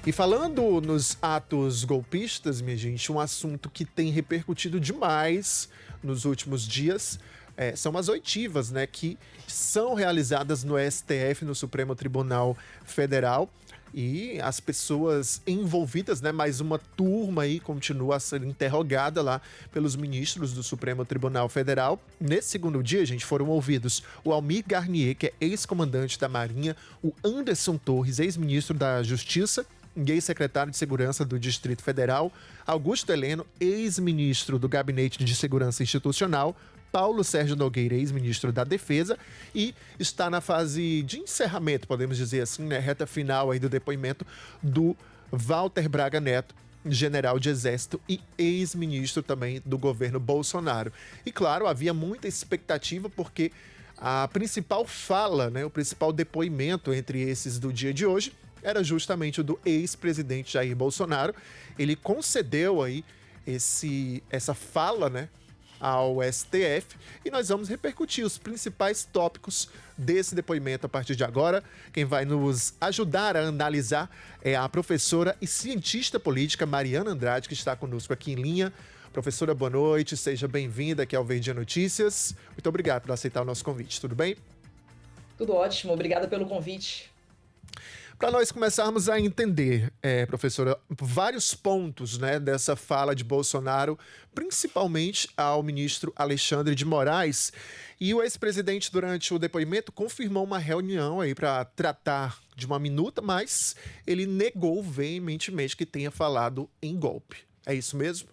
E falando nos atos golpistas, minha gente, um assunto que tem repercutido demais nos últimos dias são as oitivas, né, que são realizadas no STF, no Supremo Tribunal Federal. E as pessoas envolvidas, né, mais uma turma aí continua a ser interrogada lá pelos ministros do Supremo Tribunal Federal. Nesse segundo dia, gente, foram ouvidos o Almir Garnier, que é ex-comandante da Marinha, o Anderson Torres, ex-ministro da Justiça e ex-secretário de Segurança do Distrito Federal, Augusto Heleno, ex-ministro do Gabinete de Segurança Institucional, Paulo Sérgio Nogueira, ex-ministro da Defesa, e está na fase de encerramento, podemos dizer assim, né, reta final aí do depoimento do Walter Braga Neto, general de Exército e ex-ministro também do governo Bolsonaro. E claro, havia muita expectativa porque a principal fala, né, o principal depoimento entre esses do dia de hoje era justamente o do ex-presidente Jair Bolsonaro. Ele concedeu aí essa fala, né, ao STF, e nós vamos repercutir os principais tópicos desse depoimento a partir de agora. Quem vai nos ajudar a analisar é a professora e cientista política Mariana Andrade, que está conosco aqui em linha. Professora, boa noite, seja bem-vinda aqui ao Verdinha Notícias. Muito obrigado por aceitar o nosso convite, tudo bem? Tudo ótimo, obrigada pelo convite. Para nós começarmos a entender, professora, vários pontos, né, dessa fala de Bolsonaro, principalmente ao ministro Alexandre de Moraes, e o ex-presidente, durante o depoimento, confirmou uma reunião aí para tratar de uma minuta, mas ele negou veementemente que tenha falado em golpe. É isso mesmo?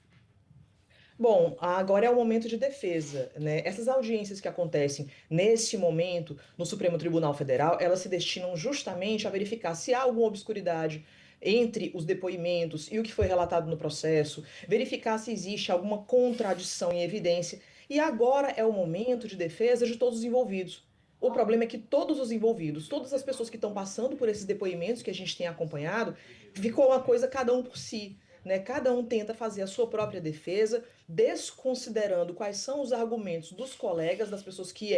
Bom, agora é o momento de defesa, né? Essas audiências que acontecem nesse momento no Supremo Tribunal Federal, elas se destinam justamente a verificar se há alguma obscuridade entre os depoimentos e o que foi relatado no processo, verificar se existe alguma contradição em evidência. E agora é o momento de defesa de todos os envolvidos. O problema é que todos os envolvidos, todas as pessoas que estão passando por esses depoimentos que a gente tem acompanhado, ficou uma coisa cada um por si. Né? Cada um tenta fazer a sua própria defesa, desconsiderando quais são os argumentos dos colegas, das pessoas que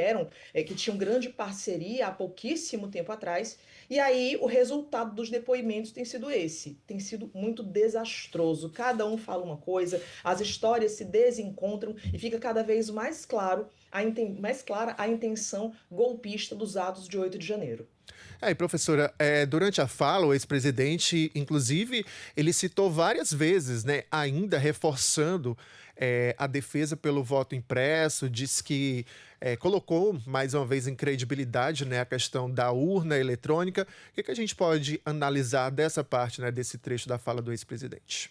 tinham grande parceria há pouquíssimo tempo atrás. E aí o resultado dos depoimentos tem sido esse, tem sido muito desastroso. Cada um fala uma coisa, as histórias se desencontram e fica cada vez mais mais clara a intenção golpista dos atos de 8 de janeiro. E professora, durante a fala, o ex-presidente, inclusive, ele citou várias vezes, né, ainda reforçando a defesa pelo voto impresso, disse que colocou mais uma vez em credibilidade, né, a questão da urna eletrônica. O que a gente pode analisar dessa parte, né, desse trecho da fala do ex-presidente?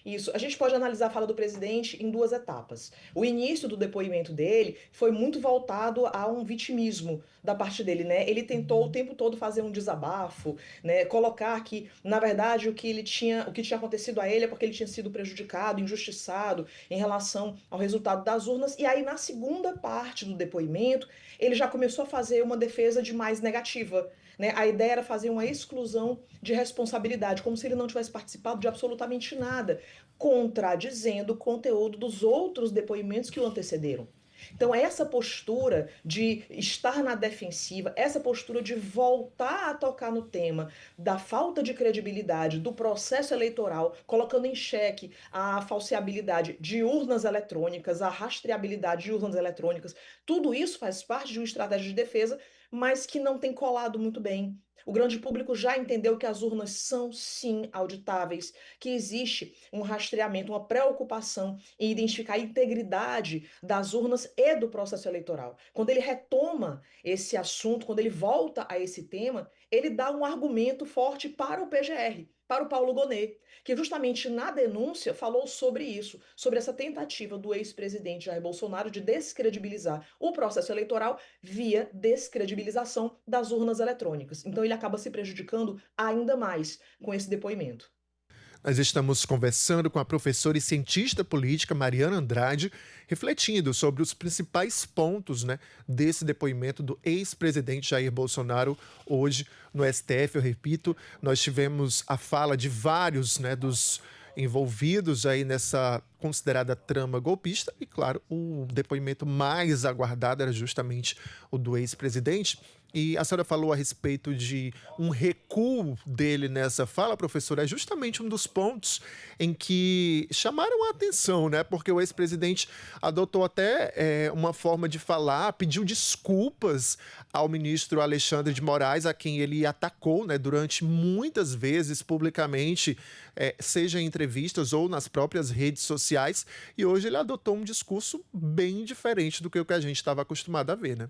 Isso, a gente pode analisar a fala do presidente em duas etapas. O início do depoimento dele foi muito voltado a um vitimismo da parte dele, né? Ele tentou o tempo todo fazer um desabafo, né? Colocar que, na verdade, o que tinha acontecido a ele é porque ele tinha sido prejudicado, injustiçado em relação ao resultado das urnas. E aí, na segunda parte do depoimento, ele já começou a fazer uma defesa de mais negativa, né? A ideia era fazer uma exclusão de responsabilidade, como se ele não tivesse participado de absolutamente nada, contradizendo o conteúdo dos outros depoimentos que o antecederam. Então, essa postura de estar na defensiva, essa postura de voltar a tocar no tema da falta de credibilidade do processo eleitoral, colocando em xeque a falseabilidade de urnas eletrônicas, a rastreabilidade de urnas eletrônicas, tudo isso faz parte de uma estratégia de defesa, mas que não tem colado muito bem. O grande público já entendeu que as urnas são, sim, auditáveis, que existe um rastreamento, uma preocupação em identificar a integridade das urnas e do processo eleitoral. Quando ele retoma esse assunto, quando ele volta a esse tema, ele dá um argumento forte para o PGR, para o Paulo Gonet, que justamente na denúncia falou sobre isso, sobre essa tentativa do ex-presidente Jair Bolsonaro de descredibilizar o processo eleitoral via descredibilização das urnas eletrônicas. Então ele acaba se prejudicando ainda mais com esse depoimento. Nós estamos conversando com a professora e cientista política Mariana Andrade, refletindo sobre os principais pontos, né, desse depoimento do ex-presidente Jair Bolsonaro hoje no STF. Eu repito, nós tivemos a fala de vários, né, dos envolvidos aí considerada trama golpista e, claro, o depoimento mais aguardado era justamente o do ex-presidente. E a senhora falou a respeito de um recuo dele nessa fala, professora, é justamente um dos pontos em que chamaram a atenção, né? Porque o ex-presidente adotou até uma forma de falar, pediu desculpas ao ministro Alexandre de Moraes, a quem ele atacou, né, durante muitas vezes publicamente, seja em entrevistas ou nas próprias redes sociais, e hoje ele adotou um discurso bem diferente do que o que a gente estava acostumado a ver, né?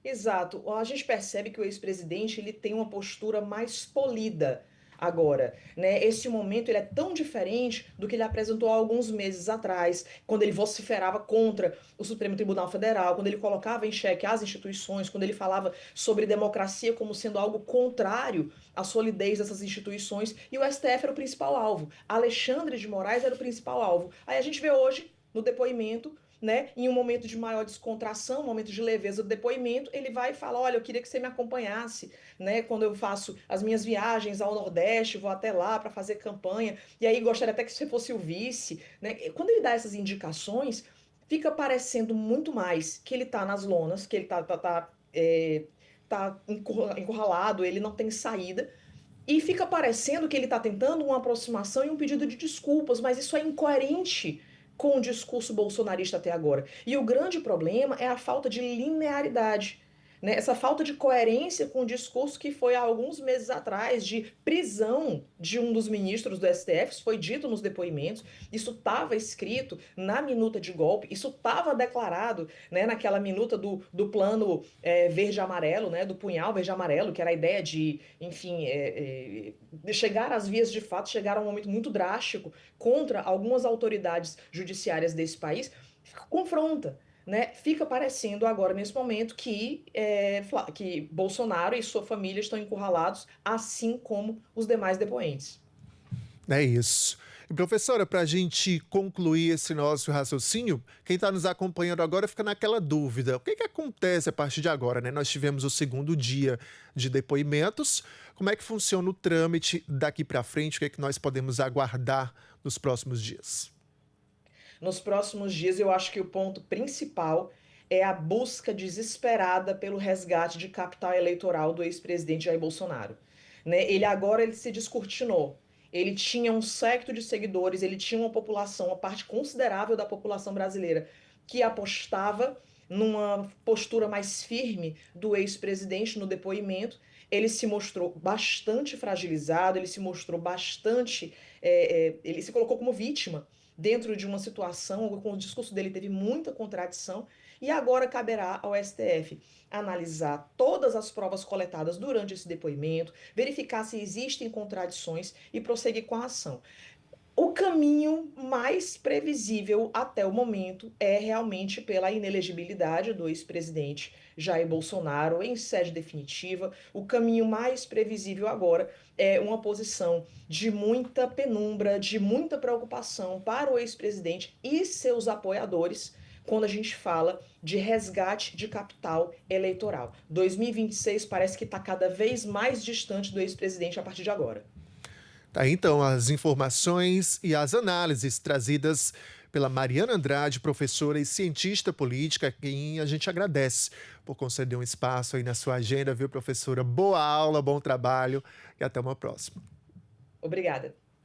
Exato. A gente percebe que o ex-presidente ele tem uma postura mais polida agora, né? Esse momento ele é tão diferente do que ele apresentou há alguns meses atrás, quando ele vociferava contra o Supremo Tribunal Federal, quando ele colocava em xeque as instituições, quando ele falava sobre democracia como sendo algo contrário à solidez dessas instituições, e o STF era o principal alvo. Alexandre de Moraes era o principal alvo. Aí a gente vê hoje, no depoimento, né, em um momento de maior descontração, um momento de leveza do depoimento, ele vai e fala: olha, eu queria que você me acompanhasse, né, quando eu faço as minhas viagens ao Nordeste, vou até lá para fazer campanha, e aí gostaria até que você fosse o vice, né? Quando ele dá essas indicações, fica parecendo muito mais que ele tá nas lonas, que ele tá encurralado, ele não tem saída, e fica parecendo que ele está tentando uma aproximação e um pedido de desculpas, mas isso é incoerente com o discurso bolsonarista até agora. E o grande problema é a falta de linearidade, né? Essa falta de coerência com o discurso que foi há alguns meses atrás de prisão de um dos ministros do STF, isso foi dito nos depoimentos, isso estava escrito na minuta de golpe, isso estava declarado, né, naquela minuta do plano verde-amarelo, né, do punhal verde-amarelo, que era a ideia de, enfim, de chegar às vias de fato, chegar a um momento muito drástico contra algumas autoridades judiciárias desse país, confronta, né? Fica parecendo agora, nesse momento, que Bolsonaro e sua família estão encurralados, assim como os demais depoentes. É isso. E, professora, para a gente concluir esse nosso raciocínio, quem está nos acompanhando agora fica naquela dúvida. O que acontece a partir de agora, né? Nós tivemos o segundo dia de depoimentos. Como é que funciona o trâmite daqui para frente? O que é que nós podemos aguardar nos próximos dias? Nos próximos dias, eu acho que o ponto principal é a busca desesperada pelo resgate de capital eleitoral do ex-presidente Jair Bolsonaro, né? Ele se descortinou. Ele tinha um séquito de seguidores, ele tinha uma população, uma parte considerável da população brasileira que apostava numa postura mais firme do ex-presidente no depoimento. Ele se mostrou bastante fragilizado, ele se mostrou bastante. Ele se colocou como vítima dentro de uma situação, com o discurso dele teve muita contradição, e agora caberá ao STF analisar todas as provas coletadas durante esse depoimento, verificar se existem contradições e prosseguir com a ação. O caminho mais previsível até o momento é realmente pela inelegibilidade do ex-presidente Jair Bolsonaro em sede definitiva. O caminho mais previsível agora é uma posição de muita penumbra, de muita preocupação para o ex-presidente e seus apoiadores quando a gente fala de resgate de capital eleitoral. 2026 parece que está cada vez mais distante do ex-presidente a partir de agora. Tá aí, então, as informações e as análises trazidas pela Mariana Andrade, professora e cientista política, a quem a gente agradece por conceder um espaço aí na sua agenda, viu, professora? Boa aula, bom trabalho e até uma próxima. Obrigada.